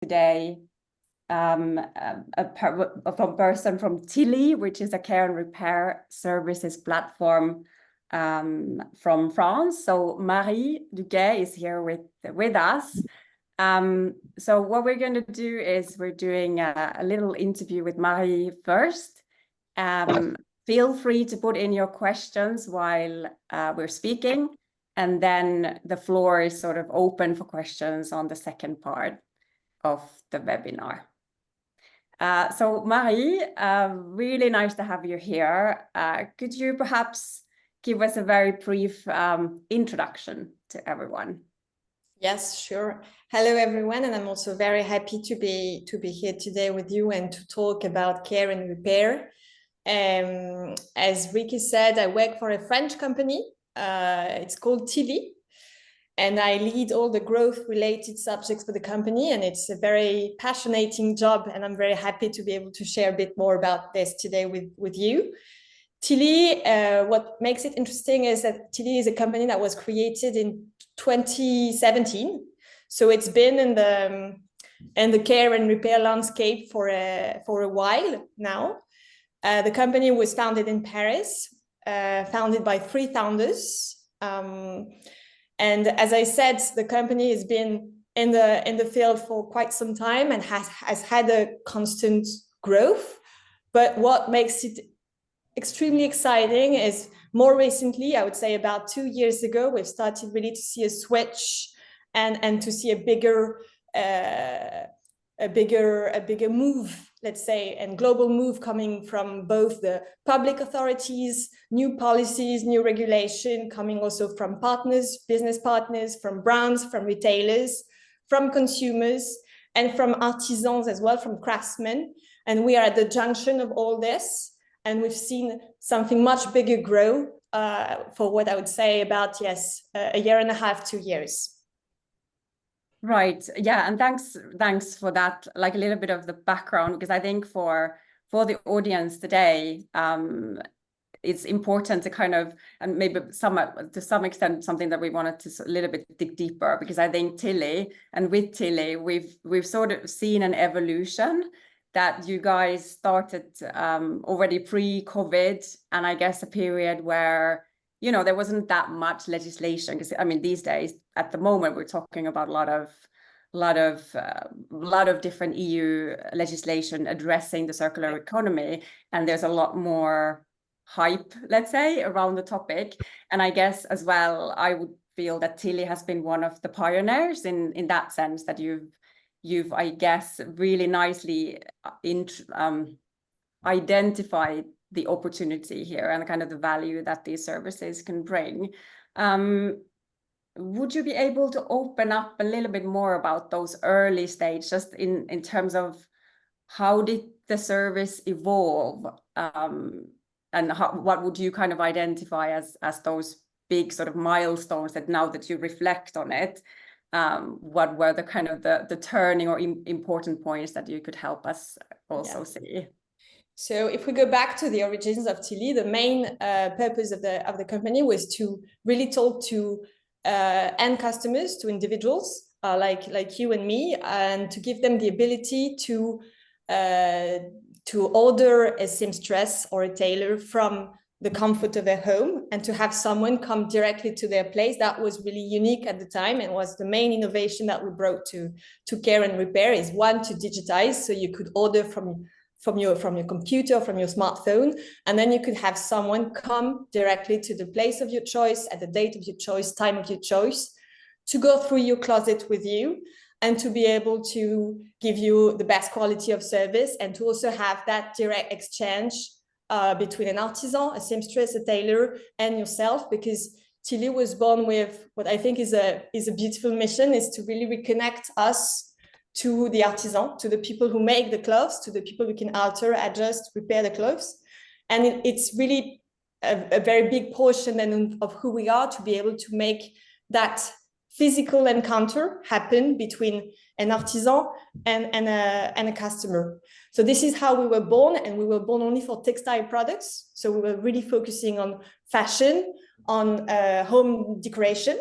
today a person from Tilli, which is a care and repair services platform from France. So Marie Duguet is here with us. So what we're going to do is we're doing a little interview with Marie first. Feel free to put in your questions while we're speaking, and then the floor is sort of open for questions on the second part of the webinar. So Marie, really nice to have you here. Could you perhaps give us a very brief introduction to everyone? Yes, sure. Hello, everyone, and I'm also very happy to be here today with you and to talk about care and repair. As Ricky said, I work for a French company. It's called Tilli, and I lead all the growth-related subjects for the company, and it's a very passionate job, and I'm very happy to be able to share a bit more about this today with you. Tilli, what makes it interesting is that Tilli is a company that was created in 2017, so it's been in the care and repair landscape for a while now. The company was founded in Paris, founded by 3 founders. And as I said, the company has been in the field for quite some time and has had a constant growth. But what makes it extremely exciting is more recently, I would say about 2 years ago, we've started really to see a switch and to see a bigger move, let's say, and global move coming from both the public authorities, new policies, new regulation, coming also from partners, business partners, from brands, from retailers, from consumers, and from artisans as well, from craftsmen. And we are at the junction of all this. And we've seen something much bigger grow for what I would say about, yes, a year and a half, 2 years. Right. Yeah. And thanks for that, like a little bit of the background, because I think for the audience today, it's important to kind of, and maybe to some extent, something that we wanted to a little bit dig deeper, because I think with Tilli, we've sort of seen an evolution that you guys started already pre-COVID, and I guess a period where, you know, there wasn't that much legislation, because I mean, these days, at the moment, we're talking about a lot of different EU legislation addressing the circular economy, and there's a lot more hype, let's say, around the topic. And I guess as well, I would feel that Tilli has been one of the pioneers in that sense, that you've I guess really nicely identified the opportunity here and kind of the value that these services can bring. Would you be able to open up a little bit more about those early stages, just in terms of how did the service evolve, and what would you kind of identify as those big sort of milestones that now that you reflect on it, what were the kind of the turning or important points that you could help us also see? So if we go back to the origins of Tilli, the main purpose of the company was to really talk to end customers, to individuals like you and me, and to give them the ability to order a seamstress or a tailor from the comfort of their home, and to have someone come directly to their place. That was really unique at the time, and was the main innovation that we brought to care and repair. Is one, to digitize, so you could order from your computer, from your smartphone, and then you could have someone come directly to the place of your choice, at the date of your choice, time of your choice, to go through your closet with you, and to be able to give you the best quality of service, and to also have that direct exchange between an artisan, a seamstress, a tailor, and yourself, because Tilli was born with what I think is a beautiful mission, is to really reconnect us to the artisan, to the people who make the clothes, to the people who can alter, adjust, repair the clothes. And it's really a very big portion then of who we are, to be able to make that physical encounter happen between an artisan and a customer. So this is how we were born, and we were born only for textile products. So we were really focusing on fashion, on home decoration.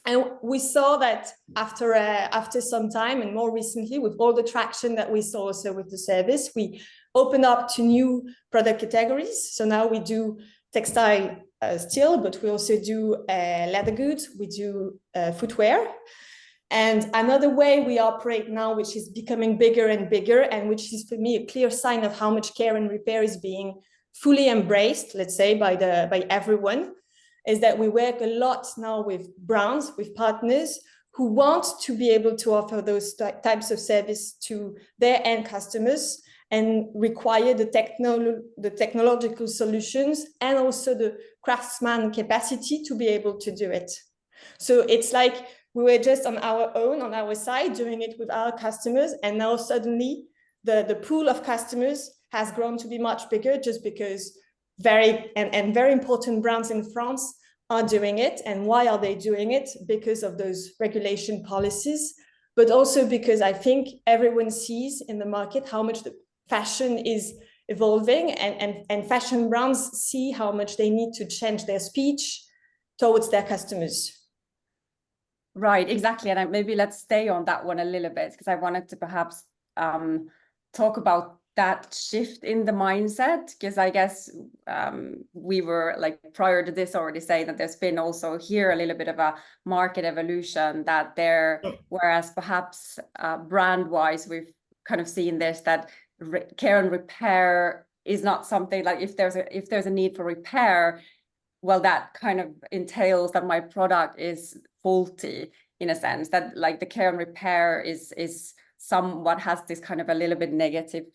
And we saw that after some time, and more recently, with all the traction that we saw also with the service, we opened up to new product categories. So now we do textile still, but we also do leather goods, we do footwear. And another way we operate now, which is becoming bigger and bigger, and which is for me a clear sign of how much care and repair is being fully embraced, let's say, by everyone, is that we work a lot now with brands, with partners who want to be able to offer those types of service to their end customers and require the technological solutions and also the craftsman capacity to be able to do it. So it's like we were just on our own, on our side, doing it with our customers, and now suddenly the pool of customers has grown to be much bigger, just because very important brands in France are doing it. And why are they doing it? Because of those regulation policies, but also because I think everyone sees in the market how much the fashion is evolving, and fashion brands see how much they need to change their speech towards their customers. Right, exactly. And maybe let's stay on that one a little bit, because I wanted to perhaps talk about that shift in the mindset, because I guess we were like prior to this already saying that there's been also here a little bit of a market evolution that there, whereas perhaps brand wise, we've kind of seen this, that care and repair is not something like if there's a need for repair, well, that kind of entails that my product is faulty in a sense, that like the care and repair is somewhat has this kind of a little bit negative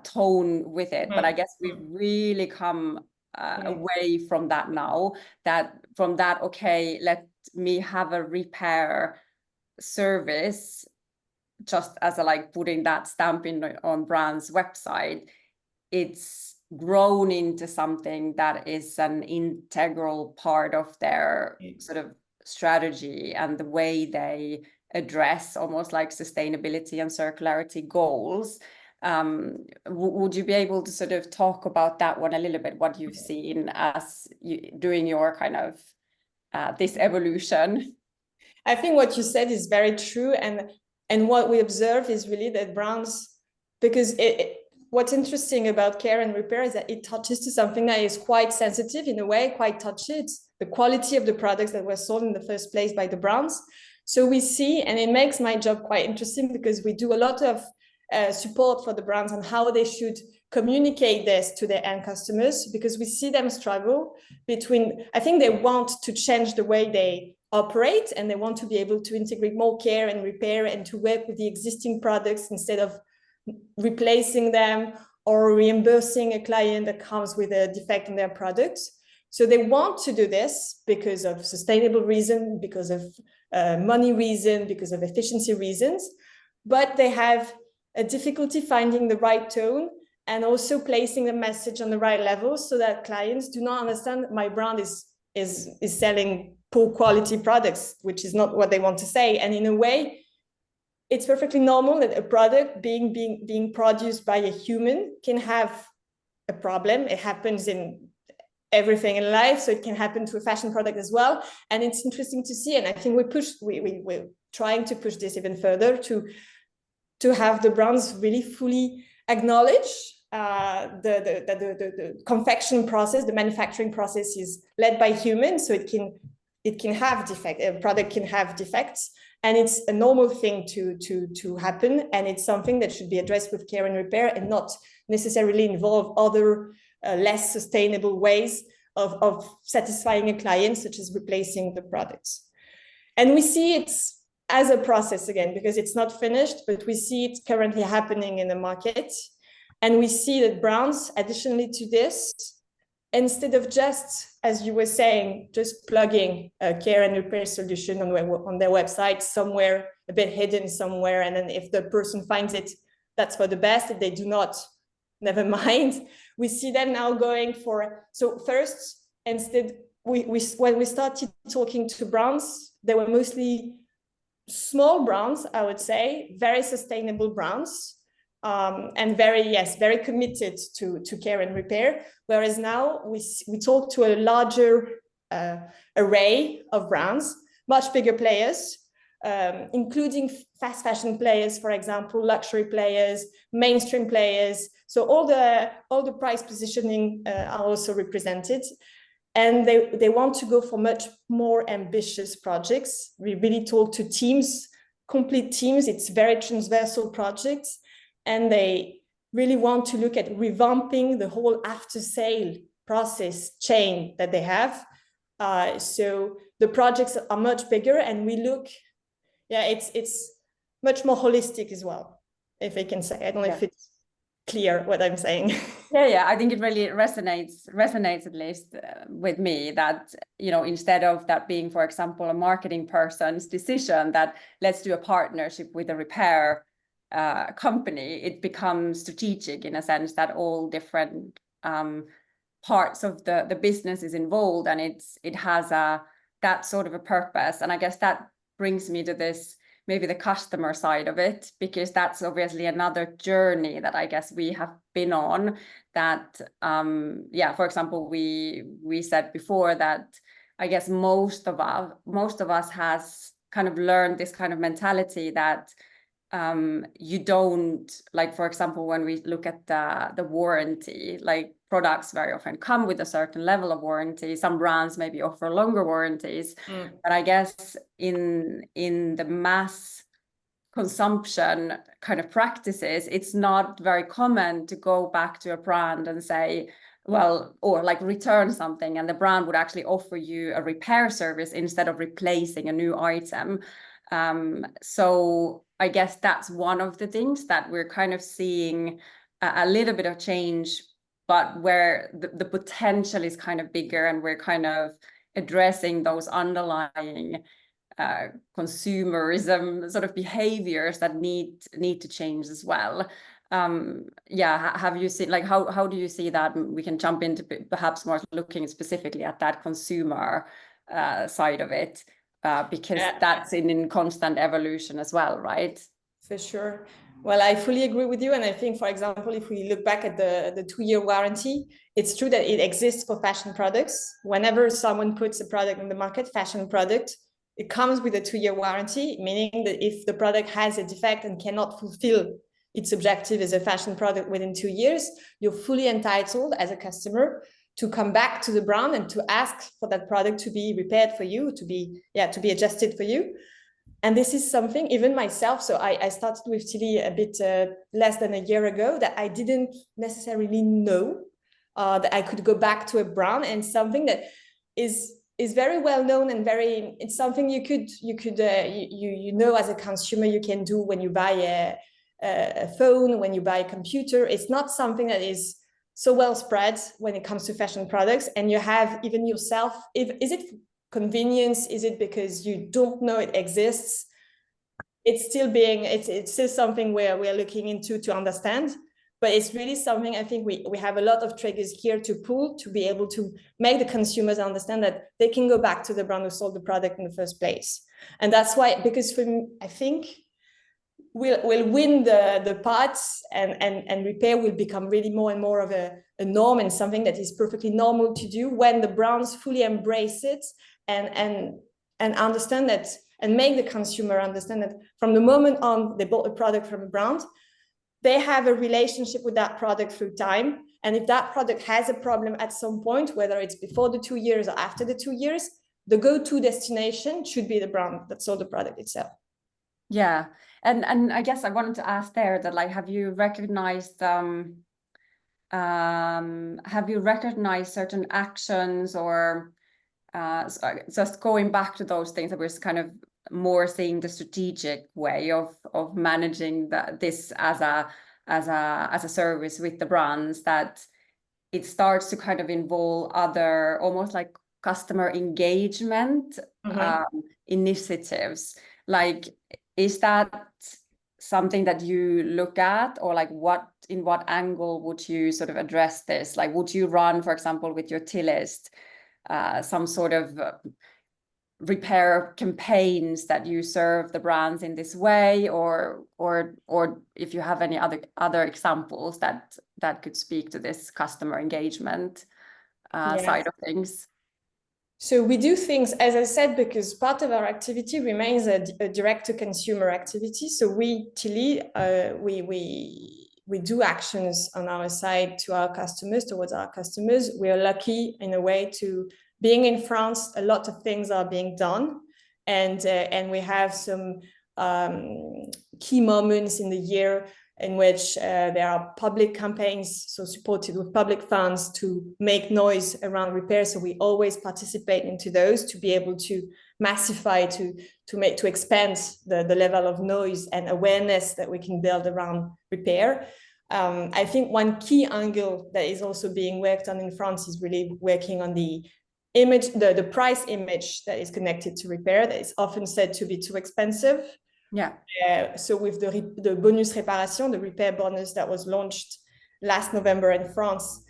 tone with it. But I guess we've really come away from that now, okay, let me have a repair service, just as a like putting that stamp in on brand's website. It's grown into something that is an integral part of their sort of strategy and the way they address almost like sustainability and circularity goals. Would you be able to sort of talk about that one a little bit, what you've seen as doing your kind of this evolution? I think what you said is very true, and what we observe is really that brands, because what's interesting about care and repair is that it touches to something that is quite sensitive in a way, quite touchy. It's the quality of the products that were sold in the first place by the brands. So we see, and it makes my job quite interesting, because we do a lot of support for the brands on how they should communicate this to their end customers, because we see them struggle between, I think they want to change the way they operate, and they want to be able to integrate more care and repair and to work with the existing products instead of replacing them or reimbursing a client that comes with a defect in their products. So they want to do this because of sustainable reason, because of money reason, because of efficiency reasons, but they have a difficulty finding the right tone and also placing the message on the right level, so that clients do not understand that my brand is selling poor quality products, which is not what they want to say. And in a way, it's perfectly normal that a product being produced by a human can have a problem. It happens in everything in life, so it can happen to a fashion product as well. And it's interesting to see, and I think we're trying to push this even further to have the brands really fully acknowledge the confection process, the manufacturing process is led by humans, so it can have defects. A product can have defects, and it's a normal thing to happen, and it's something that should be addressed with care and repair and not necessarily involve other less sustainable ways of satisfying a client, such as replacing the products. And we see it as a process again, because it's not finished, but we see it currently happening in the market. And we see that brands, additionally to this, instead of just, as you were saying, just plugging a care and repair solution on their website somewhere, a bit hidden somewhere, and then if the person finds it, that's for the best. If they do not, never mind. We see them now going for, so first, instead, when we started talking to brands, they were mostly small brands, I would say, very sustainable brands, and very committed to care and repair. Whereas now we talk to a larger array of brands, much bigger players, including fast fashion players, for example, luxury players, mainstream players. So all the price positioning are also represented. And they want to go for much more ambitious projects. We really talk to teams, complete teams. It's very transversal projects. And they really want to look at revamping the whole after-sale process chain that they have. So the projects are much bigger, and we look, it's much more holistic as well, if I can say. I don't know if it's clear what I'm saying. Yeah, I think it really resonates at least with me that, you know, instead of that being, for example, a marketing person's decision that let's do a partnership with a repair company, it becomes strategic in a sense that all different parts of the business is involved, and it has that sort of a purpose. And I guess that brings me to this, maybe the customer side of it, because that's obviously another journey that I guess we have been on. That for example, we said before that I guess most of us has kind of learned this kind of mentality that you don't, like, for example, when we look at the warranty, like products very often come with a certain level of warranty. Some brands maybe offer longer warranties, but I guess in the mass consumption kind of practices, it's not very common to go back to a brand and say, well, or like return something, and the brand would actually offer you a repair service instead of replacing a new item. So I guess that's one of the things that we're kind of seeing a little bit of change, but where the potential is kind of bigger, and we're kind of addressing those underlying consumerism sort of behaviors that need to change as well. Have you seen, like, how do you see that? We can jump into perhaps more looking specifically at that consumer side of it, because that's in constant evolution as well, right? For sure. Well, I fully agree with you. And I think, for example, if we look back at the 2-year warranty, it's true that it exists for fashion products. Whenever someone puts a product in the market, fashion product, it comes with a 2-year warranty, meaning that if the product has a defect and cannot fulfill its objective as a fashion product within 2 years, you're fully entitled as a customer to come back to the brand and to ask for that product to be repaired for you, to be adjusted for you. And this is something, even myself, so I started with Tilli a bit less than a year ago, that I didn't necessarily know that I could go back to a brand, and something that is very well known and it's something you know as a consumer you can do when you buy a phone, when you buy a computer. It's not something that is so well spread when it comes to fashion products, and you have even yourself, is it convenience? Is it because you don't know it exists? It's still something where we're looking into to understand, but it's really something I think we have a lot of triggers here to pull to be able to make the consumers understand that they can go back to the brand who sold the product in the first place. And that's why, because for me, I think we'll win the parts, and repair will become really more and more of a norm, and something that is perfectly normal to do when the brands fully embrace it and understand that, and make the consumer understand that from the moment on they bought a product from a brand, they have a relationship with that product through time. And if that product has a problem at some point, whether it's before the 2 years or after the 2 years, the go-to destination should be the brand that sold the product itself. Yeah. And I guess I wanted to ask there that, like, have you recognized certain actions, or just going back to those things that we're kind of more seeing the strategic way of managing this as a service with the brands, that it starts to kind of involve other almost like customer engagement initiatives? Like, is that something that you look at, or like in what angle would you sort of address this? Like, would you run, for example, with your Tillist, some sort of repair campaigns that you serve the brands in this way, or if you have any other examples that could speak to this customer engagement side of things? So we do things, as I said, because part of our activity remains a direct-to-consumer activity. So we, Tilli, we do actions on our side to our customers, towards our customers. We are lucky in a way to being in France. A lot of things are being done, and we have some key moments in the year in which there are public campaigns, so supported with public funds to make noise around repair. So we always participate into those to be able to massify, to expand the level of noise and awareness that we can build around repair. I think one key angle that is also being worked on in France is really working on the image, the price image that is connected to repair, that is often said to be too expensive. Yeah. So with the bonus réparation, the repair bonus that was launched last November in France,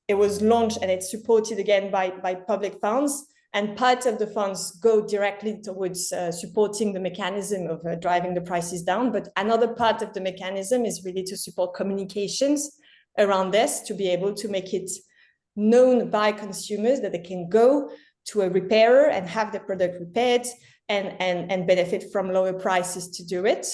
it was launched and it's supported again by public funds. And part of the funds go directly towards supporting the mechanism of driving the prices down. But another part of the mechanism is really to support communications around this, to be able to make it known by consumers that they can go to a repairer and have the product repaired and benefit from lower prices to do it.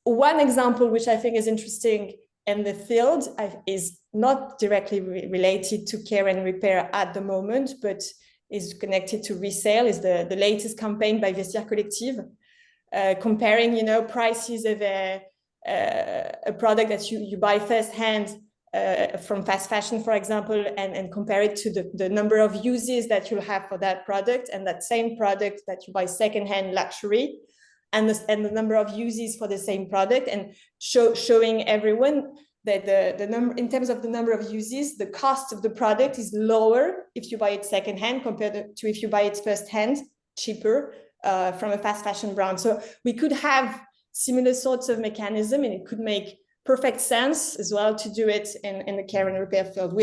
One example, which I think is interesting in the field, is not directly related to care and repair at the moment, but is connected to resale, is the latest campaign by Vestiaire Collective, comparing, prices of a product that you buy firsthand from fast fashion, for example, and compare it to the number of uses that you'll have for that product, and that same product that you buy secondhand luxury, and the number of uses for the same product, and showing everyone that the number, in terms of the number of uses, the cost of the product is lower if you buy it secondhand compared to if you buy it firsthand, cheaper from a fast fashion brand. So we could have similar sorts of mechanism, and it could make perfect sense as well to do it in the care and repair field.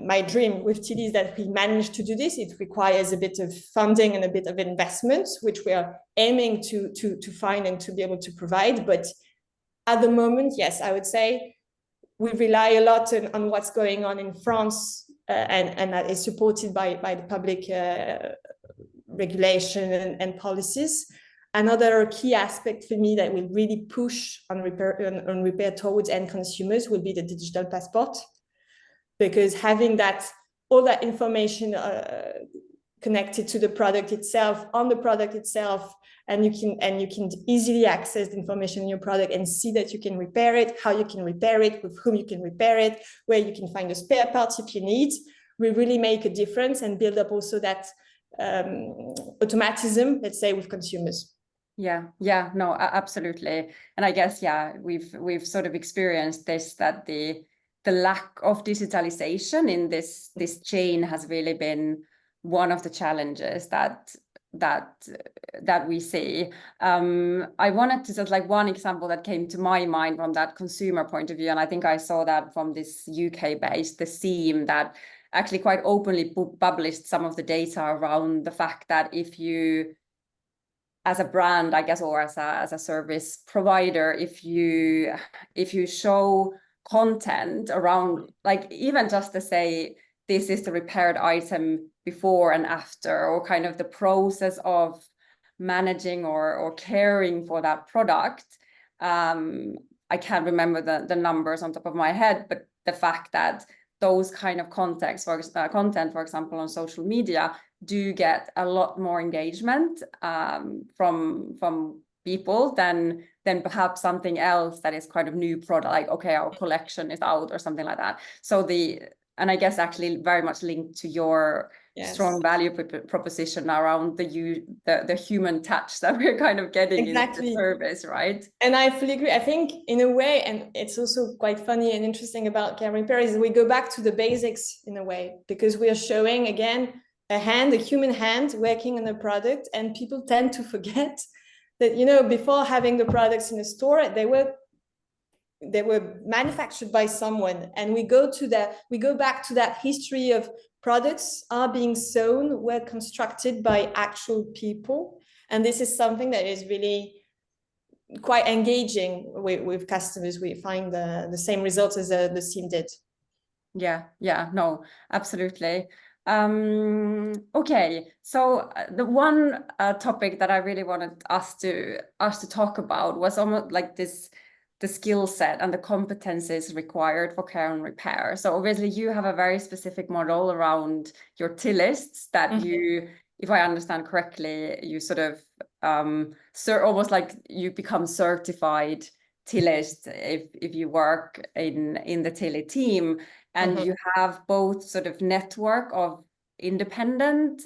My dream with Tilli is that we manage to do this. It requires a bit of funding and a bit of investment, which we are aiming to find and to be able to provide. But at the moment, yes, I would say we rely a lot on what's going on in France, and that is supported by the public regulation and policies. Another key aspect for me that will really push on repair towards end consumers will be the digital passport, because having all that information connected to the product itself, on the product itself, and you can easily access the information in your product and see that you can repair it, how you can repair it, with whom you can repair it, where you can find the spare parts if you need, will really make a difference and build up also that automatism, let's say, with consumers. Yeah, no, absolutely. And I guess, we've sort of experienced this, that the lack of digitalization in this chain has really been one of the challenges that we see. I wanted to just, like, one example that came to my mind from that consumer point of view, and I think I saw that from this UK-based, the Seam, that actually quite openly published some of the data around the fact that if you, as a brand, I guess, or as a service provider, if you show content around, like, even just to say this is the repaired item before and after, or kind of the process of managing or caring for that product. I can't remember the numbers on top of my head, but the fact that those kind of content, for example, on social media, do get a lot more engagement from people than perhaps something else that is kind of new product, like, okay, our collection is out or something like that. So and I guess actually very much linked to your strong value proposition around the human touch that we're kind of getting in the service, right? And I fully agree. I think in a way, and it's also quite funny and interesting about care repair, is we go back to the basics in a way, because we are showing again a human hand working on a product, and people tend to forget that, before having the products in a store, they were manufactured by someone, and we go back to that history of products are being sewn, were constructed by actual people, and this is something that is really quite engaging with customers. We find the same results as the Seam did. Yeah, no, absolutely. Okay, so the one topic that I really wanted us to talk about was almost like this, the skill set and the competencies required for care and repair. So obviously you have a very specific model around your Tillists that you, if I understand correctly, you sort of almost like you become certified Tillist if you work in the Tilli team, and you have both sort of network of independent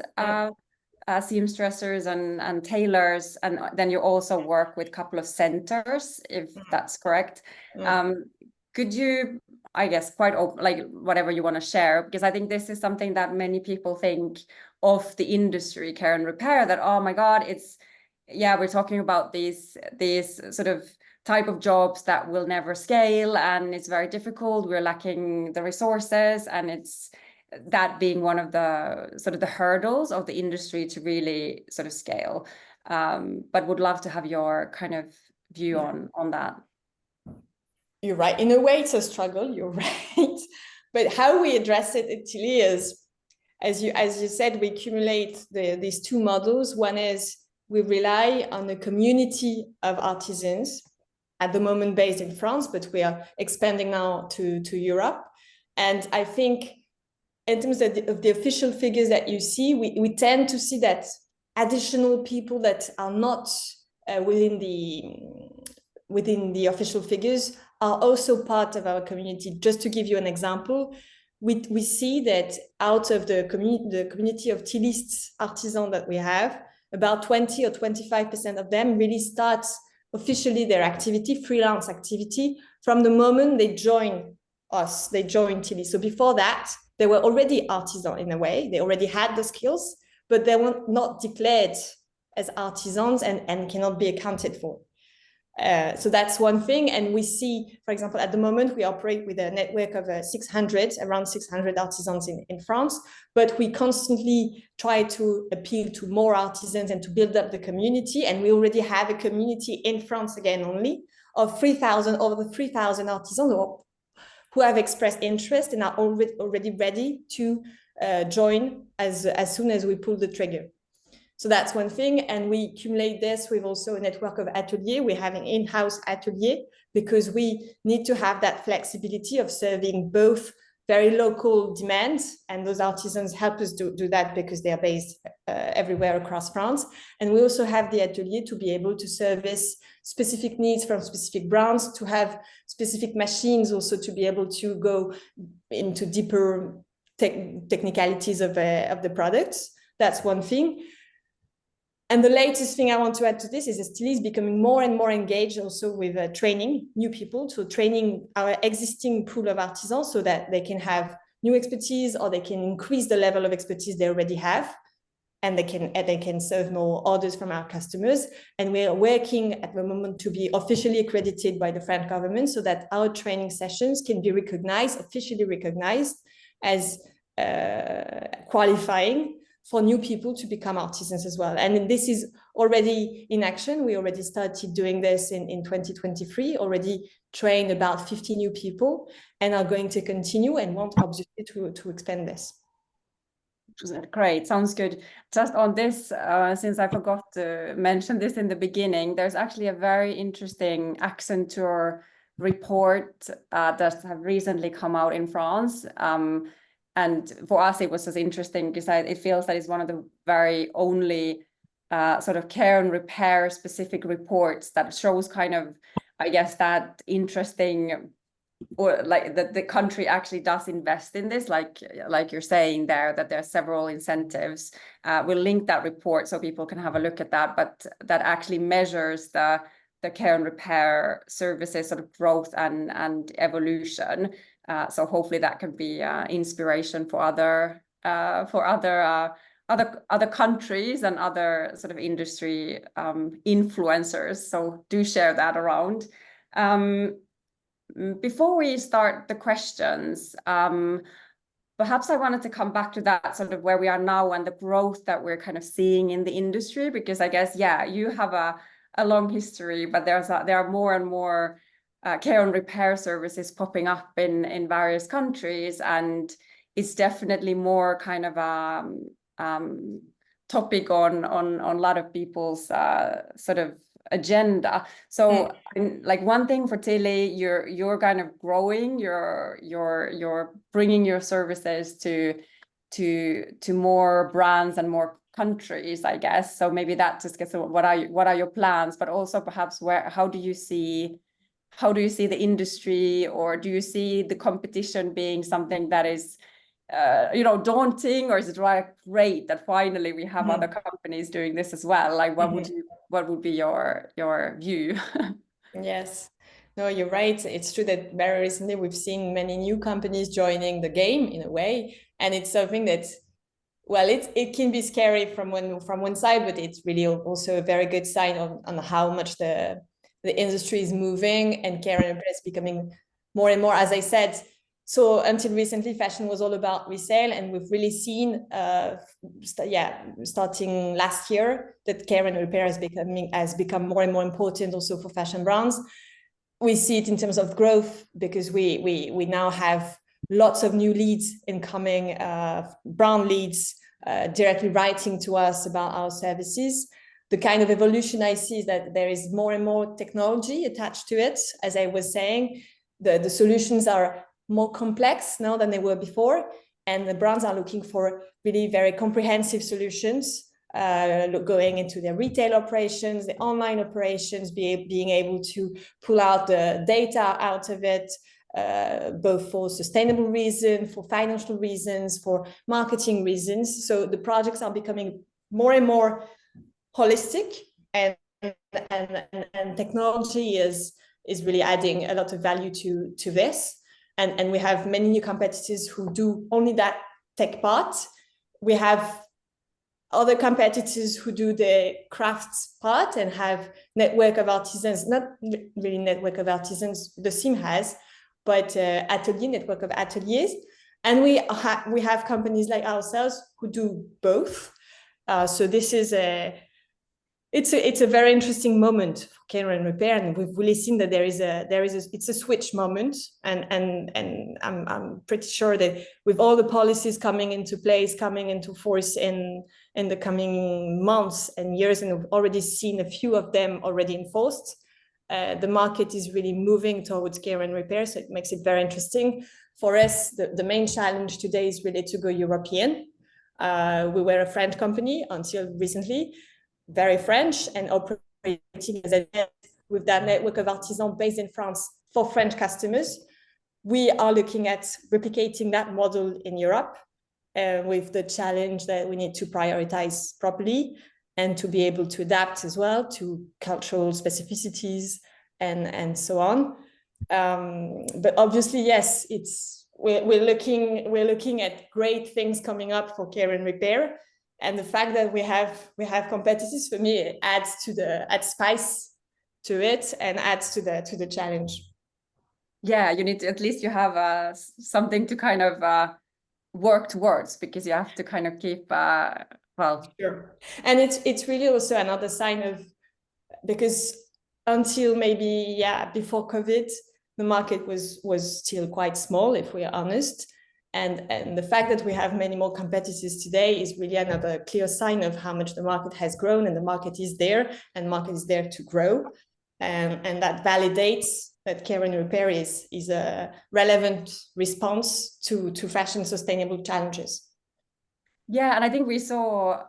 seamstressers and tailors, and then you also work with a couple of centers, if that's correct. Could you, I guess, quite open, like whatever you want to share, because I think this is something that many people think of the industry, care and repair, that, oh my God, it's, yeah, we're talking about these sort of type of jobs that will never scale, and it's very difficult, we're lacking the resources, and it's that being one of the sort of the hurdles of the industry to really sort of scale. But would love to have your kind of view on that. You're right. In a way, it's a struggle. You're right. But how we address it at Tilli is, as you said, we accumulate these two models. One is we rely on a community of artisans, at the moment based in France, but we are expanding now to Europe. And I think in terms of the official figures that you see, we tend to see that additional people that are not within the official figures are also part of our community. Just to give you an example, we see that out of the community of Tillist artisans that we have, about 20 or 25% of them really start officially their activity, freelance activity, from the moment they join us, they join Tilli. So before that, they were already artisans in a way. They already had the skills, but they were not declared as artisans and cannot be accounted for. So that's one thing. And we see, for example, at the moment, we operate with a network of around 600 artisans in France, but we constantly try to appeal to more artisans and to build up the community. And we already have a community in France, again, only of over 3,000 artisans who have expressed interest and are already ready to join as soon as we pull the trigger. So that's one thing. And we accumulate this with also a network of atelier. We have an in-house atelier because we need to have that flexibility of serving both very local demands. And those artisans help us do that because they are based everywhere across France. And we also have the atelier to be able to service specific needs from specific brands, to have specific machines also to be able to go into deeper technicalities of the products. That's one thing. And the latest thing I want to add to this is that Tilli is becoming more and more engaged also with training new people, so training our existing pool of artisans so that they can have new expertise or they can increase the level of expertise they already have, and they can serve more orders from our customers. And we're working at the moment to be officially accredited by the French government so that our training sessions can be officially recognized as qualifying for new people to become artisans as well. And this is already in action. We already started doing this in 2023, already trained about 50 new people, and are going to continue and want obviously to expand this. Great, sounds good. Just on this, since I forgot to mention this in the beginning, there's actually a very interesting Accenture report that have recently come out in France. And for us, it was just interesting because it feels that it's one of the very only sort of care and repair specific reports that shows kind of, I guess, that interesting, or like that the country actually does invest in this, like you're saying there, that there are several incentives. We'll link that report so people can have a look at that, but that actually measures the care and repair services sort of growth and evolution. So hopefully that can be inspiration for other countries and other sort of industry influencers. So do share that around. Before we start the questions, perhaps I wanted to come back to that sort of where we are now and the growth that we're kind of seeing in the industry, because I guess, yeah, you have a long history, but there are more and more care and repair services popping up in various countries. And it's definitely more kind of topic on a lot of people's sort of agenda. So like one thing for Tilli, you're kind of growing, you're bringing your services to more brands and more countries, I guess. So maybe that just gets what are your plans, but also perhaps how do you see the industry, or do you see the competition being something that is daunting, or is it great that finally we have other companies doing this as well? Like what would be your view? Yes. No, you're right. It's true that very recently we've seen many new companies joining the game in a way. And it's something that, well, it can be scary from one side, but it's really also a very good sign on how much the industry is moving, and care and repair is becoming more and more, as I said. So until recently, fashion was all about resale, and we've really seen, starting last year, that care and repair has become more and more important also for fashion brands. We see it in terms of growth, because we now have lots of new leads incoming, brand leads directly writing to us about our services. The kind of evolution I see is that there is more and more technology attached to it. As I was saying, the solutions are more complex now than they were before, and the brands are looking for really very comprehensive solutions, going into their retail operations, the online operations, being able to pull out the data out of it, both for sustainable reasons, for financial reasons, for marketing reasons. So the projects are becoming more and more holistic, and technology is really adding a lot of value to this. And we have many new competitors who do only that tech part. We have other competitors who do the crafts part and have network of artisans, not really network of artisans, the SIM has, but network of ateliers. And we have companies like ourselves who do both. So this is it's a very interesting moment for care and repair, and we've really seen that it's a switch moment, and I'm pretty sure that with all the policies coming into force in the coming months and years, and we've already seen a few of them already enforced, the market is really moving towards care and repair, so it makes it very interesting. For us, the main challenge today is really to go European. We were a French company until recently, very French, and operating with that network of artisans based in France for French customers. We are looking at replicating that model in Europe, with the challenge that we need to prioritize properly and to be able to adapt as well to cultural specificities and so on. But obviously, yes, we're looking at great things coming up for care and repair. And the fact that we have competitors, for me, adds spice to it and adds to the challenge. Yeah, you need to, at least you have something to kind of work towards, because you have to kind of keep Sure. And it's really also another sign of, because until maybe before COVID, the market was still quite small, if we are honest. And the fact that we have many more competitors today is really another clear sign of how much the market has grown, and the market is there, and the market is there to grow. And that validates that care and repair is a relevant response to fashion sustainable challenges. Yeah, and I think we saw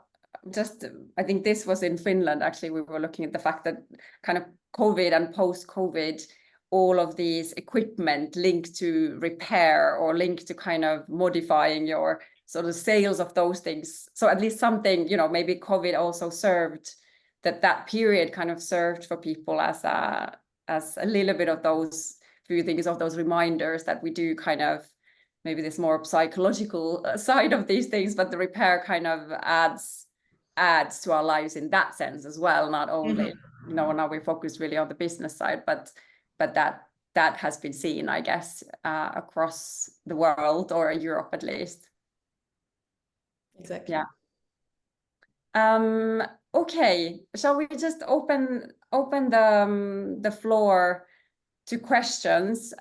I think this was in Finland, actually, we were looking at the fact that kind of COVID and post-COVID, all of these equipment linked to repair or linked to kind of modifying your sort of sales of those things. So at least something, maybe COVID also served, that period kind of served for people as a little bit of those few things, of those reminders that we do kind of, maybe this more psychological side of these things, but the repair kind of adds to our lives in that sense as well. Not only, now we focus really on the business side, but that has been seen, I guess, across the world, or Europe at least. Exactly. Yeah. Okay, shall we just open the floor to questions,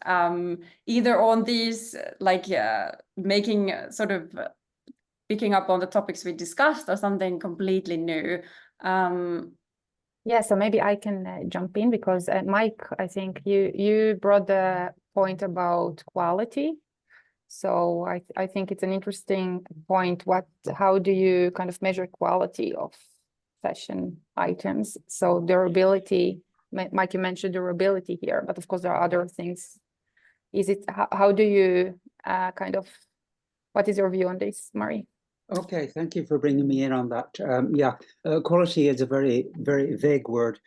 either on these, like making sort of picking up on the topics we discussed, or something completely new. Yeah, so maybe I can jump in, because Mike, I think you brought the point about quality. So I think it's an interesting point. How do you kind of measure quality of fashion items? So durability, Mike, you mentioned durability here, but of course there are other things. How do you what is your view on this, Marie? Okay, thank you for bringing me in on that. Quality is a very, very vague word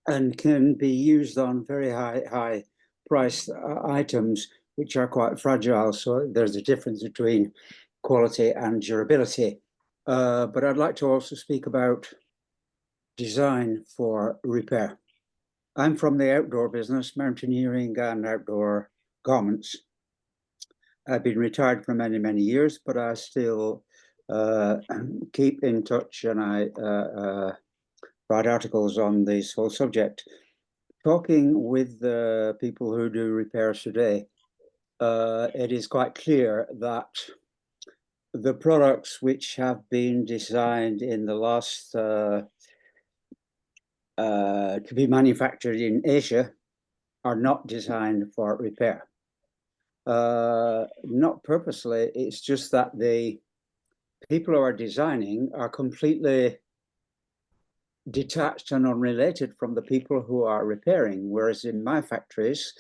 and can be used on very high priced items, which are quite fragile. So there's a difference between quality and durability. But I'd like to also speak about design for repair. I'm from the outdoor business, mountaineering and outdoor garments. I've been retired for many, many years, but I still keep in touch, and I write articles on this whole subject. Talking with the people who do repairs today, it is quite clear that the products which have been designed in the last to be manufactured in Asia are not designed for repair. Not purposely, it's just that the people who are designing are completely detached and unrelated from the people who are repairing. Whereas in my factories,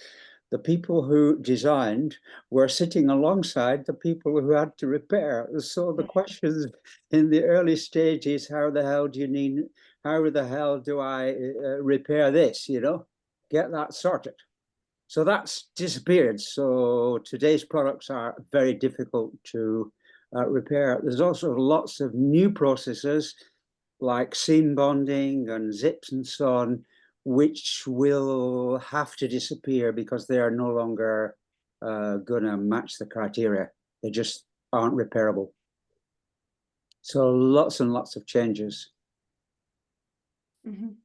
the people who designed were sitting alongside the people who had to repair. So the questions in the early stages, how the hell do I repair this, get that sorted. So that's disappeared. So today's products are very difficult to repair. There's also lots of new processes like seam bonding and zips and so on, which will have to disappear because they are no longer going to match the criteria. They just aren't repairable. So lots and lots of changes. Mm-hmm.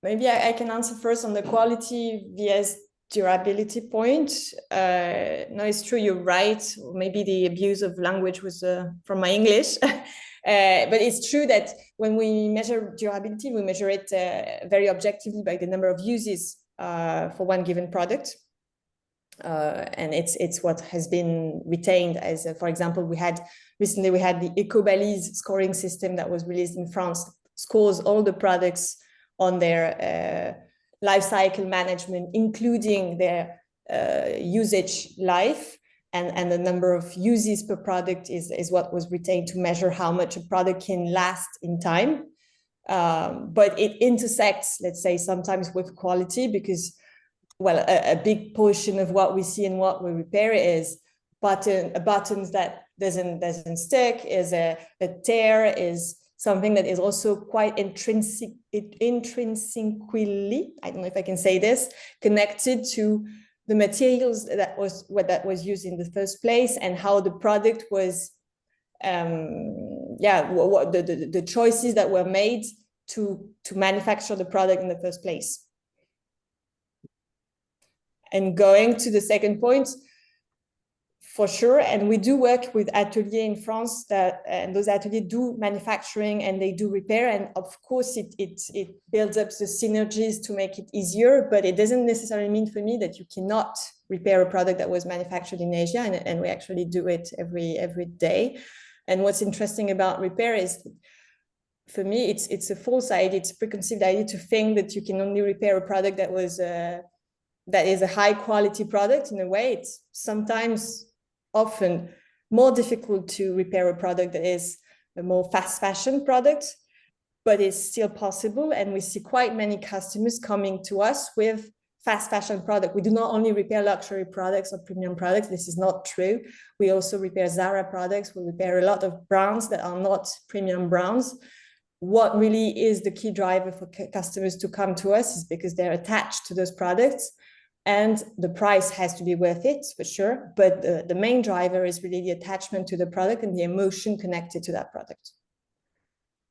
Maybe I can answer first on the quality vs durability point. No, it's true, you're right. Maybe the abuse of language was from my English. But it's true that when we measure durability, we measure it very objectively by the number of uses for one given product. And it's what has been retained as, for example, recently we had the EcoBalise scoring system that was released in France, scores all the products on their life cycle management, including their usage life, and the number of uses per product is what was retained to measure how much a product can last in time. But it intersects, let's say, sometimes with quality, because, well, a big portion of what we see and what we repair is buttons that doesn't stick, is a tear, is something that is also quite intrinsically, I don't know if I can say this, connected to the materials that was used in the first place, and how the product was, the choices that were made to manufacture the product in the first place. And going to the second point, for sure, and we do work with ateliers in France and those ateliers do manufacturing and they do repair, and of course it builds up the synergies to make it easier, but it doesn't necessarily mean for me that you cannot repair a product that was manufactured in Asia, and we actually do it every day. And what's interesting about repair is, for me, it's a false idea, it's a preconceived idea to think that you can only repair a product that is a high quality product. In a way, it's sometimes often more difficult to repair a product that is a more fast fashion product, but it's still possible. And we see quite many customers coming to us with fast fashion product. We do not only repair luxury products or premium products. This is not true. We also repair Zara products. We repair a lot of brands that are not premium brands. What really is the key driver for customers to come to us is because they're attached to those products. And the price has to be worth it, for sure. But the main driver is really the attachment to the product and the emotion connected to that product.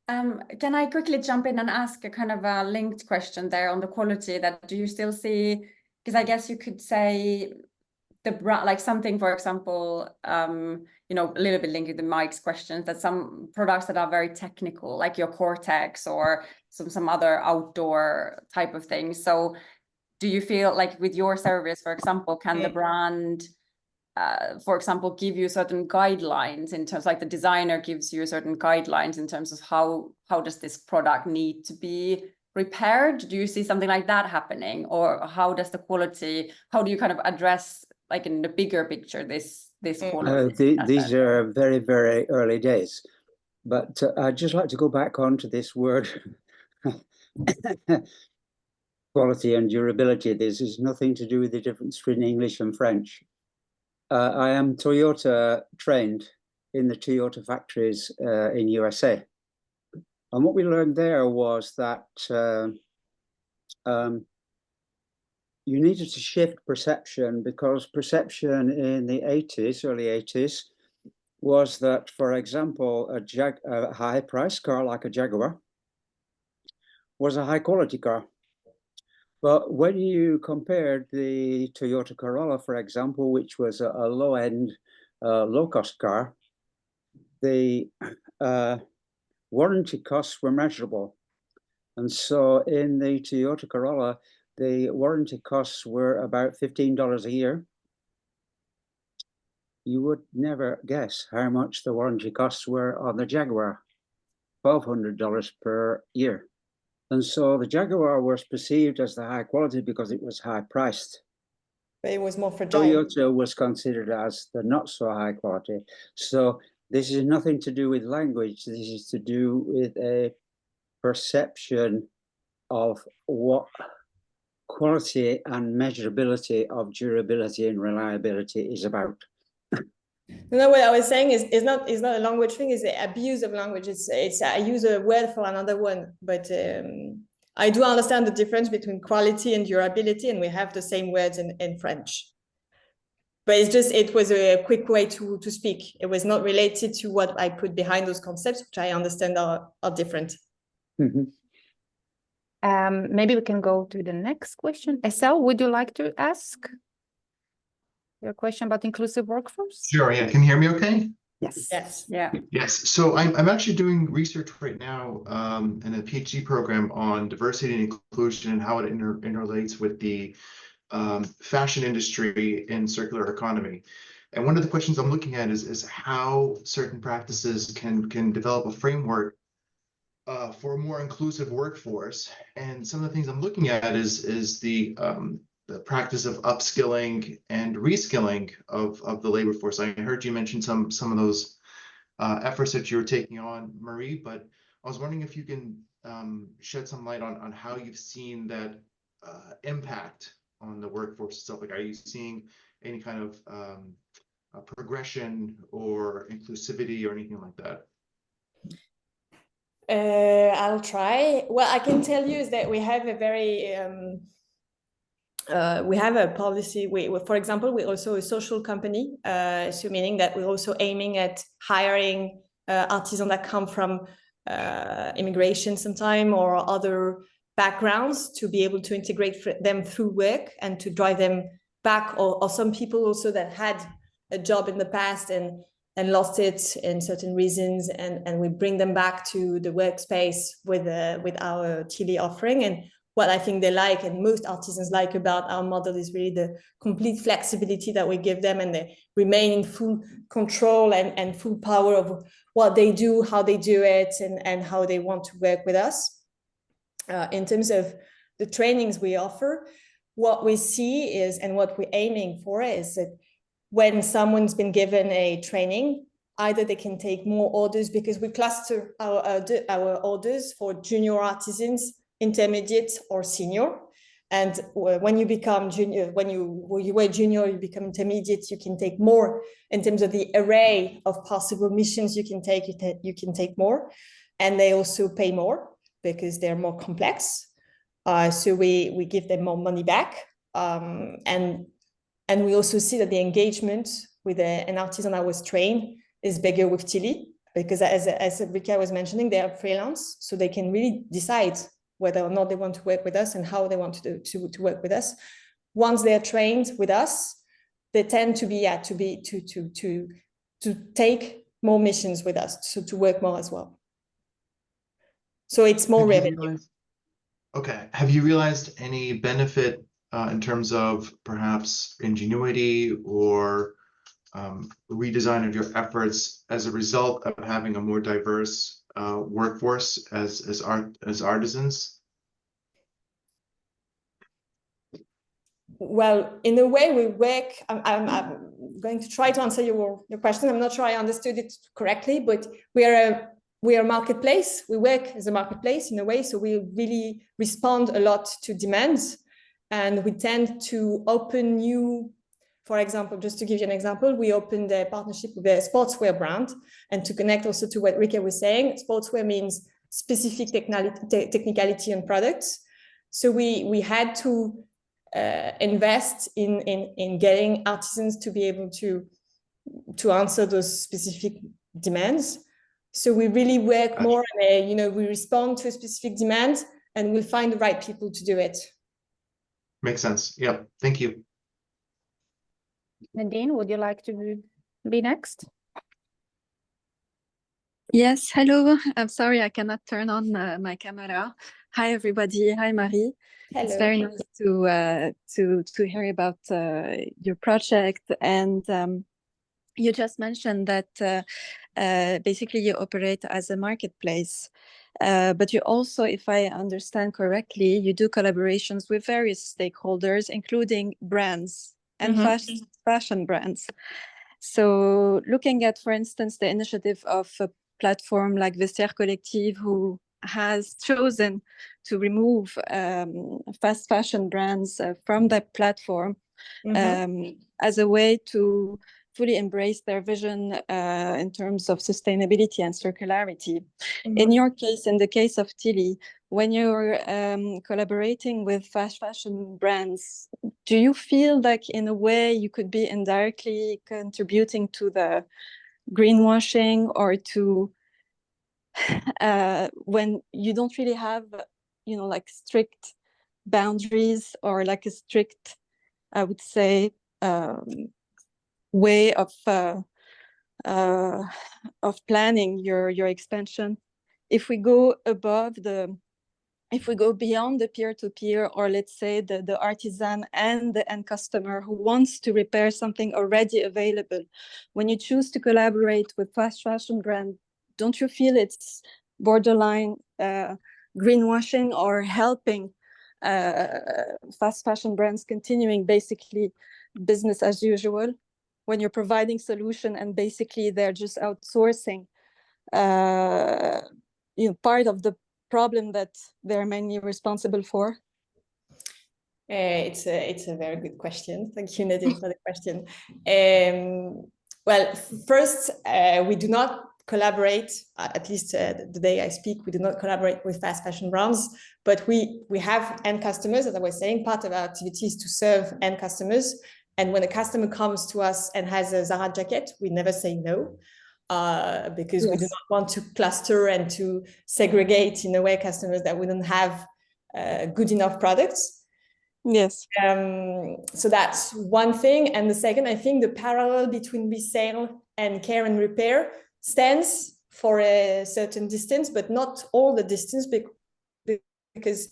Can I quickly jump in and ask a kind of a linked question there on the quality? That do you still see? Because I guess you could say the brand, like something, for example, you know, a little bit linked to Mike's questions, that some products that are very technical, like your Cortex or some other outdoor type of things. So do you feel like with your service, for example, can the brand, for example, give you certain guidelines in terms, like the designer gives you certain guidelines in terms of how does this product need to be repaired? Do you see something like that happening? Or how does the quality, how do you kind of address, like in the bigger picture, this quality? These are very, very early days. But I'd just like to go back onto this word, quality and durability. This is nothing to do with the difference between English and French. I am Toyota trained in the Toyota factories in USA. And what we learned there was that you needed to shift perception, because perception in the 80s, early 80s, was that, for example, a high-priced car like a Jaguar was a high-quality car. But when you compared the Toyota Corolla, for example, which was a low-end, low-cost car, the warranty costs were measurable. And so in the Toyota Corolla, the warranty costs were about $15 a year. You would never guess how much the warranty costs were on the Jaguar, $1,200 per year. And so the Jaguar was perceived as the high quality because it was high priced. But it was more fragile. Toyota was considered as the not so high quality. So this is nothing to do with language. This is to do with a perception of what quality and measurability of durability and reliability is about. No, what I was saying is not a language thing, it's the abuse of language. It's I use a word for another one, but I do understand the difference between quality and durability, and we have the same words in French. But it's just, it was a quick way to speak. It was not related to what I put behind those concepts, which I understand are different. Mm-hmm. Maybe we can go to the next question. Estelle, would you like to ask your question about inclusive workforce? Sure, yeah. Can you hear me okay? Yes. Yes. Yeah. Yes. So I'm actually doing research right now in a PhD program on diversity and inclusion and how it interrelates with the fashion industry in circular economy. And one of the questions I'm looking at is how certain practices can develop a framework for a more inclusive workforce. And some of the things I'm looking at is the practice of upskilling and reskilling of the labor force. I heard you mention some of those efforts that you're taking on, Marie, but I was wondering if you can shed some light on how you've seen that impact on the workforce itself. Like, are you seeing any kind of progression or inclusivity or anything like that? I'll try. What I can tell you is that we have a very we have a policy. For example, we're also a social company, so meaning that we're also aiming at hiring artisans that come from immigration sometime or other backgrounds, to be able to integrate them through work and to drive them back, or some people also that had a job in the past and lost it in certain reasons, and we bring them back to the workspace with our Tilli offering. And what I think they like, and most artisans like about our model, is really the complete flexibility that we give them, and they remain in full control and full power of what they do, how they do it, and how they want to work with us. In terms of the trainings we offer, what we see is, and what we're aiming for, is that when someone's been given a training, either they can take more orders, because we cluster our orders for junior artisans, intermediate, or senior. And when you become junior, when you were junior, you become intermediate, you can take more in terms of the array of possible missions you can take. You can take more, and they also pay more because they're more complex. So we give them more money back, and we also see that the engagement with an artisan that was trained is bigger with Tilli. because as Rika was mentioning, they are freelance, so they can really decide whether or not they want to work with us and how they want to work with us. Once they're trained with us, they tend to take more missions with us, to work more as well. So it's more revenue. Okay. Have you realized any benefit in terms of perhaps ingenuity or redesign of your efforts as a result of having a more diverse workforce as artisans? Well, in a way, we work. I'm going to try to answer your question. I'm not sure I understood it correctly, but we are a marketplace. We work as a marketplace in a way, so we really respond a lot to demands, and we tend to open new. For example, just to give you an example, we opened a partnership with a sportswear brand, and to connect also to what Rika was saying, sportswear means specific technicality on products. So we had to invest in getting artisans to be able to answer those specific demands. So we really work more on we respond to a specific demand and we'll find the right people to do it. Makes sense. Yep. Thank you. Nadine, would you like to be next? Yes, hello. I'm sorry I cannot turn on my camera. Hi, everybody. Hi, Marie. Hello. It's very nice to hear about your project. And you just mentioned that basically you operate as a marketplace. But you also, if I understand correctly, you do collaborations with various stakeholders, including brands and fashion brands. So looking at, for instance, the initiative of a platform like Vestiaire Collective, who has chosen to remove fast fashion brands from that platform as a way to fully embrace their vision in terms of sustainability and circularity. In your case, in the case of Tilli, when you're collaborating with fast fashion brands, do you feel like in a way you could be indirectly contributing to the greenwashing, or to when you don't really have, like strict boundaries or like a strict, I would say, way of planning your expansion? If we go beyond the peer-to-peer, or let's say the artisan and the end customer who wants to repair something already available, when you choose to collaborate with fast fashion brand, don't you feel it's borderline greenwashing, or helping fast fashion brands continuing basically business as usual, when you're providing solution and basically they're just outsourcing part of the problem that they're mainly responsible for? It's a very good question. Thank you, Nadine, for the question. Well, first, we do not collaborate, at least the day I speak, we do not collaborate with fast fashion brands, but we have end customers. As I was saying, part of our activity is to serve end customers. And when a customer comes to us and has a Zara jacket, we never say no, because we do not want to cluster and to segregate in a way customers that wouldn't have good enough products. Yes. So that's one thing. And the second, I think the parallel between resale and care and repair stands for a certain distance, but not all the distance, because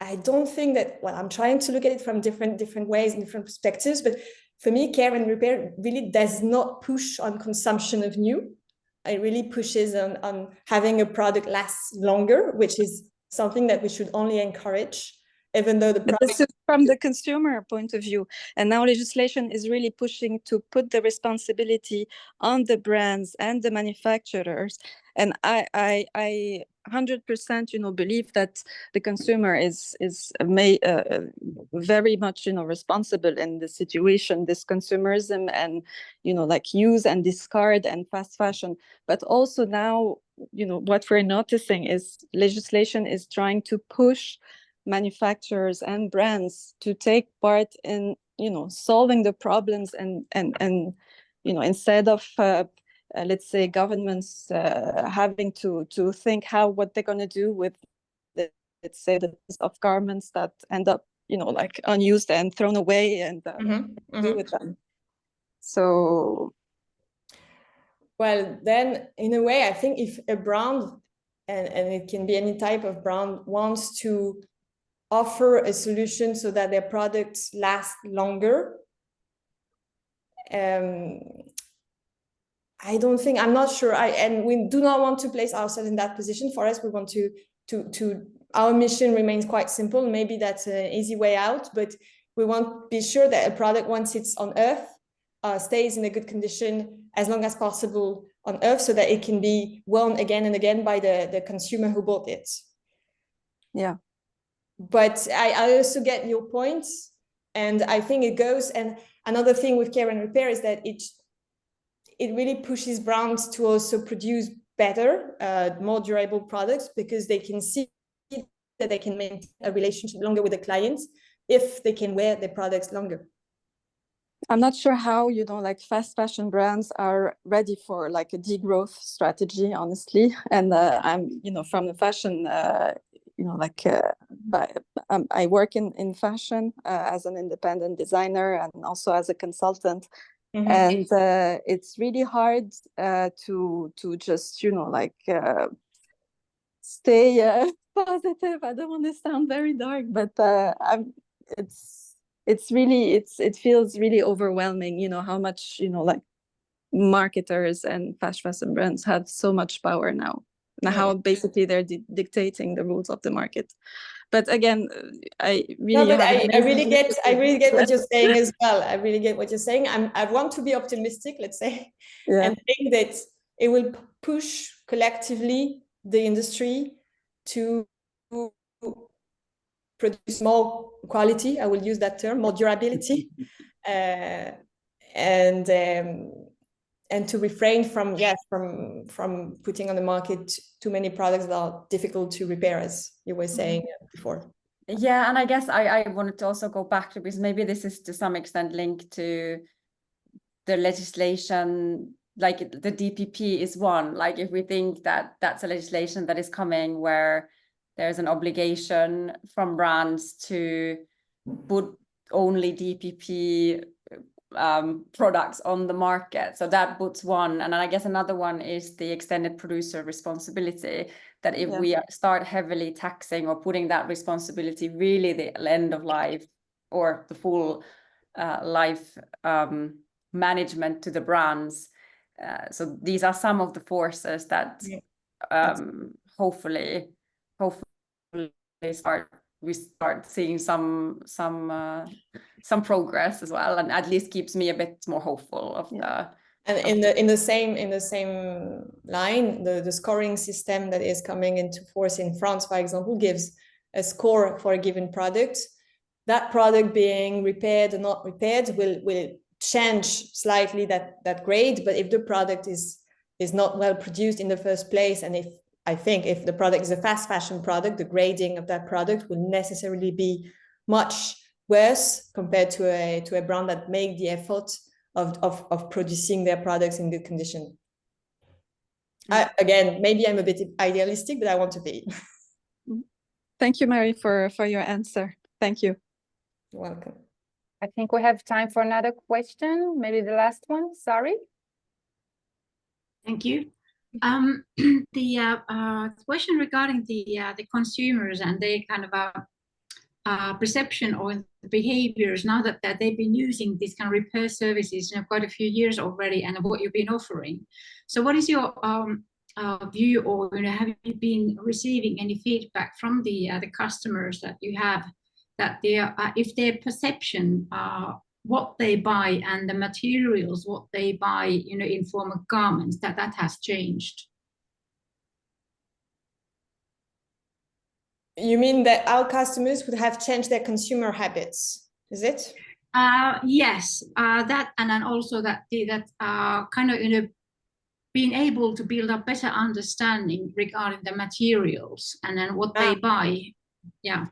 I don't think that, well, I'm trying to look at it from different ways and different perspectives, but for me, care and repair really does not push on consumption of new. It really pushes on having a product last longer, which is something that we should only encourage, even though the product... This is from the consumer point of view. And now legislation is really pushing to put the responsibility on the brands and the manufacturers. And I 100%, believe that the consumer is very much, responsible in the situation, this consumerism and, like use and discard and fast fashion. But also now, what we're noticing is legislation is trying to push manufacturers and brands to take part in, solving the problems and instead of let's say, governments having to think what they're going to do with the, let's say, the of garments that end up, like unused and thrown away, and do with them. So, well, then in a way, I think if a brand, and it can be any type of brand, wants to offer a solution so that their products last longer, I'm not sure. And we do not want to place ourselves in that position. For us, we want to our mission remains quite simple. Maybe that's an easy way out, but we want to be sure that a product, once it's on Earth, stays in a good condition as long as possible on Earth, so that it can be worn again and again by the consumer who bought it. Yeah. But I also get your points, and I think it goes. And another thing with care and repair is that it really pushes brands to also produce better, more durable products, because they can see that they can maintain a relationship longer with the clients if they can wear their products longer. I'm not sure how, like fast fashion brands are ready for like a degrowth strategy, honestly. And I'm, from the fashion, I work in fashion as an independent designer and also as a consultant. And it's really hard to just, stay positive. I don't want to sound very dark, but it feels really overwhelming, how much, like marketers and fast fashion brands have so much power now, and how basically they're dictating the rules of the market. But again, I really get what you're saying as well. I really get what you're saying. I want to be optimistic, let's say, and think that it will push collectively the industry to produce more quality. I will use that term, more durability, and to refrain from putting on the market too many products that are difficult to repair, as you were saying before. Yeah, and I guess I wanted to also go back to, because maybe this is to some extent linked to the legislation, like the DPP is one. Like if we think that that's a legislation that is coming where there's an obligation from brands to put only DPP products on the market. So that puts one. And I guess another one is the extended producer responsibility, that if we start heavily taxing or putting that responsibility really the end of life or the full life management to the brands. So these are some of the forces that hopefully we start seeing some progress as well, and at least keeps me a bit more hopeful of the. And in the same line, the scoring system that is coming into force in France, for example, gives a score for a given product. That product being repaired or not repaired will change slightly that grade. But if the product is not well produced in the first place, and if the product is a fast fashion product, the grading of that product will necessarily be much worse compared to a brand that made the effort of producing their products in good condition. Again, maybe I'm a bit idealistic, but I want to be. Thank you, Marie, for your answer. Thank you. You're welcome. I think we have time for another question, maybe the last one. Sorry. Thank you. The question regarding the consumers and their kind of perception or the behaviors now that they've been using these kind of repair services quite a few years already, and what you've been offering. So what is your view, or have you been receiving any feedback from the customers that you have, that if their perception what they buy and the materials what they buy in form of garments, that has changed? You mean that our customers would have changed their consumer habits, is it? Yes, that, and then also that kind of being able to build up better understanding regarding the materials and then what they buy. Yeah.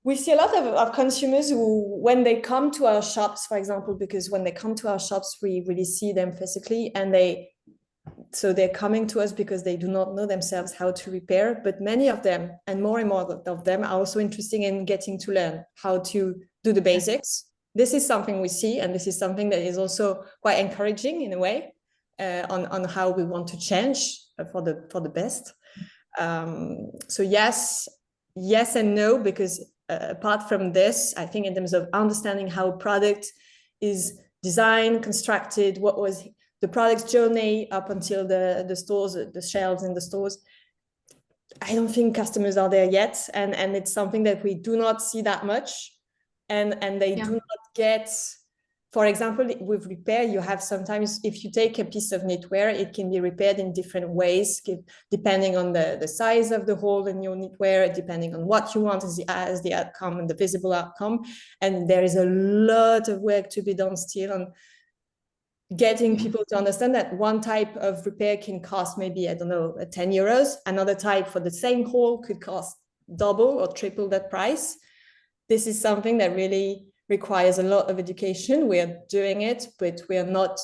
We see a lot of consumers who, when they come to our shops, for example, because when they come to our shops, we really see them physically, and they're coming to us because they do not know themselves how to repair. But many of them, and more of them, are also interested in getting to learn how to do the basics. This is something we see, and this is something that is also quite encouraging in a way, on how we want to change for the best. So yes and no, because apart from this, I think in terms of understanding how product is designed, constructed, what was the product's journey up until the stores, the shelves in the stores, I don't think customers are there yet, and it's something that we do not see that much, and they do not get. For example, with repair, you have sometimes, if you take a piece of knitwear, it can be repaired in different ways, depending on the size of the hole in your knitwear, depending on what you want as the outcome and the visible outcome. And there is a lot of work to be done still on getting people to understand that one type of repair can cost maybe, I don't know, 10 euros. Another type for the same hole could cost double or triple that price. This is something that really requires a lot of education. We are doing it, but we are not,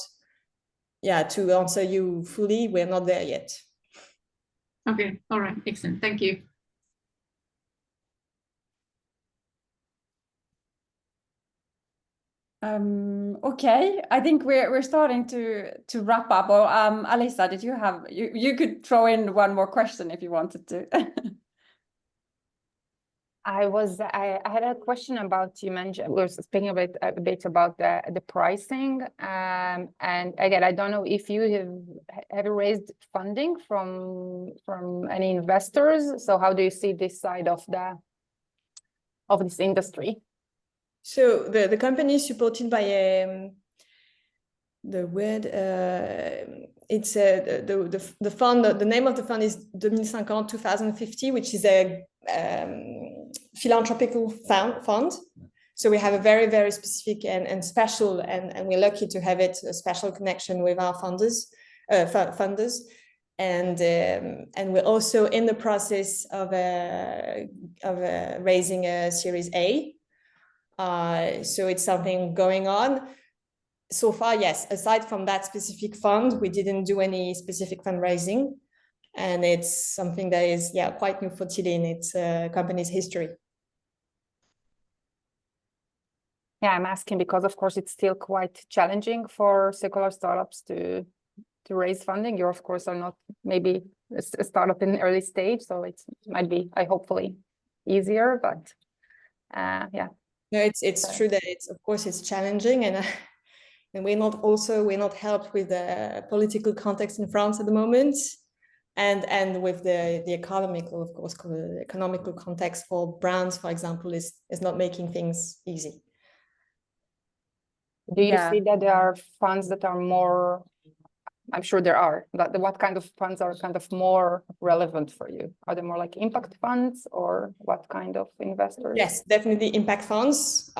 to answer you fully, we're not there yet. Okay, all right, excellent, thank you. Okay, I think we're starting to wrap up. Or Alisa, did you have, you could throw in one more question if you wanted to. I had a question about, you mentioned, we were speaking a bit about the pricing, and again, I don't know if you have raised funding from any investors. So how do you see this side of this industry? So the company is supported by the fund. The name of the fund is 2050, which is a philanthropical fund. So we have a very, very specific and special, and we're lucky to have a special connection with our funders. And we're also in the process of raising a Series A. So it's something going on. So far, yes, aside from that specific fund, we didn't do any specific fundraising. And it's something that is, quite new for Tilli in its company's history. Yeah, I'm asking because, of course, it's still quite challenging for circular startups to raise funding. You, of course, are not maybe a startup in the early stage, so it might be, hopefully, easier, but yeah. No, it's true that of course it's challenging, and we're not helped with the political context in France at the moment, and with the economical, of course, the economical context for brands, for example, is not making things easy. Do you see that there are funds that are more? I'm sure there are, but what kind of funds are kind of more relevant for you? Are they more like impact funds, or what kind of investors? Yes, definitely impact funds.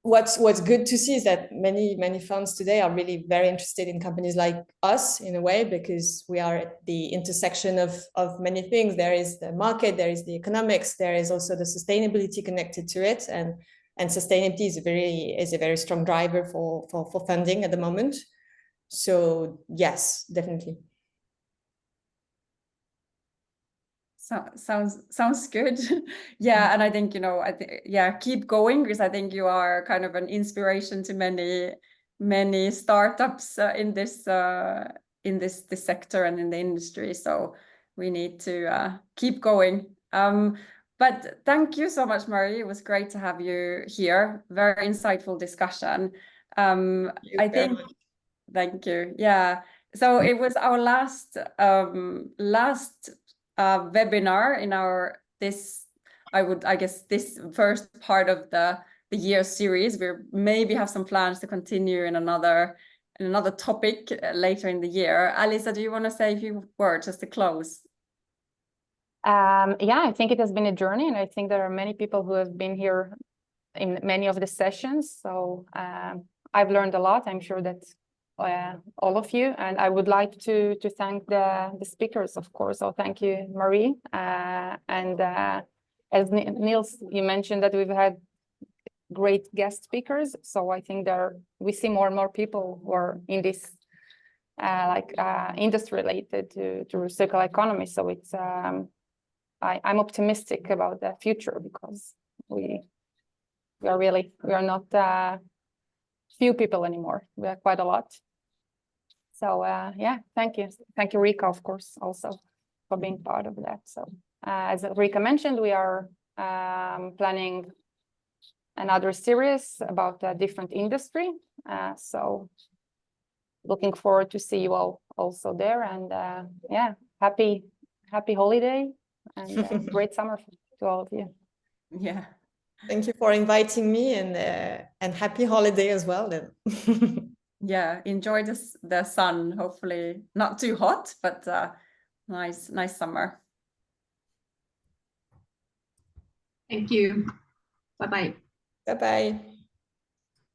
What's good to see is that many funds today are really very interested in companies like us in a way, because we are at the intersection of many things. There is the market, there is the economics, there is also the sustainability connected to it, and sustainability is a very strong driver for funding at the moment. So yes, definitely. So sounds good. Yeah, and I think, keep going, because I think you are kind of an inspiration to many startups in this sector and in the industry. So we need to keep going. But thank you so much, Marie. It was great to have you here. Very insightful discussion. Thank you. Yeah. So it was our last webinar in this first part of the year series. We maybe have some plans to continue in another topic later in the year. Alisa, do you want to say a few words just to close? I think it has been a journey, and I think there are many people who have been here in many of the sessions. So I've learned a lot. I'm sure that all of you, and I would like to thank the speakers, of course. So thank you, Marie, and as Niels, you mentioned that we've had great guest speakers. So I think we see more and more people who are in this industry related to circular economy. So it's I'm optimistic about the future, because we are not few people anymore. We are quite a lot. So yeah, thank you, Rika, of course, also for being part of that. So as Rika mentioned, we are planning another series about a different industry. So looking forward to see you all also there. And yeah, happy holiday and great summer to all of you. Yeah. Thank you for inviting me, and happy holiday as well then. Yeah, enjoy the sun. Hopefully not too hot, but nice summer. Thank you. Bye-bye. Bye-bye.